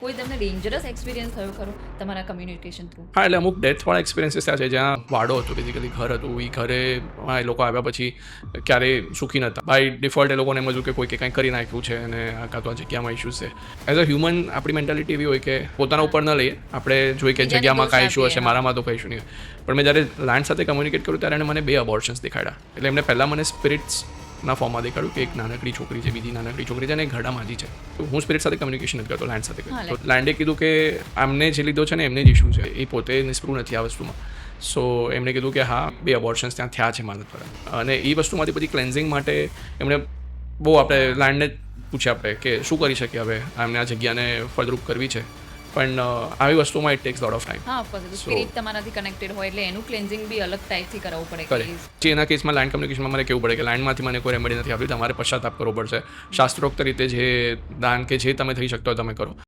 કોઈ તમને dangerous experience થયો ખરો તમારા કમ્યુનિકેશન થ્રુ? હા, એટલે અમુક ડેથવાળા એક્સપિરિયન્સીસ થયા છે જ્યાં વાડો હતો, બેઝિકલી ઘર હતું. એ ઘરે એ લોકો આવ્યા પછી ક્યારેય સુખી નહોતા. બાય ડિફોલ્ટ એ લોકોને એમ હતું કે કોઈ કંઈક કરી નાખ્યું છે અને કાં તો આ જગ્યામાં ઇશ્યુઝ છે. એઝ અ હ્યુમન આપણી મેન્ટાલિટી એવી હોય કે પોતાના ઉપર ન લઈએ, આપણે જોઈએ કે જગ્યામાં કાંઈ ઇશ્યુ હશે, મારામાં તો કંઈ ઇશ્યુ નહીં. પણ મેં જ્યારે લેન્ડ સાથે કમ્યુનિકેટ કર્યું ત્યારે એને મને 2 અબોર્શન્સ દેખાડ્યા. એટલે એમને પહેલાં મને સ્પિરિટ્સના ફોર્મમાં દેખાડ્યું કે એક નાનકડી છોકરી છે, બીજી નાનકડી છોકરી છે અને એક ઘરડા માજી છે. તો હું સ્પિરિટ સાથે કમ્યુનિકેશન નથી કરતો, લેન્ડ સાથે કરતો. તો લેન્ડે કીધું કે આમને જે લીધો છે ને એમને જ ઇશ્યુ છે, એ પોતે નિષ્પૃહ નથી આ વસ્તુમાં. સો એમણે કીધું કે હા, 2 અબોર્શન્સ ત્યાં થયા છે મારા દ્વારા. અને એ વસ્તુમાંથી પછી ક્લેન્ઝિંગ માટે એમણે બહુ આપણે લેન્ડને પૂછ્યા આપણે કે શું કરી શકીએ હવે એમને આ જગ્યાને ફળદ્રુપ કરવી છે. પણ આવી વસ્તુમાં it tax lot of time. હા, ઓફકોર્સ સ્પિરિટ તમારાથી કનેક્ટેડ હોય એટલે એનું ક્લેન્ઝિંગ બી અલગ ટાઈપથી કરાવવું પડે. જે એના કેસમાં લેન્ડ કમ્યુનિકેશનમાં મને કહેવું પડે કે લેન્ડમાંથી મને કોઈ રેમેડી નથી આપી, તમારે પશ્ચાતાપ કરવો પડશે. શાસ્ત્રોક્ત રીતે જે દાન કે જે તમે થઈ શકતો હોય તમે કરો.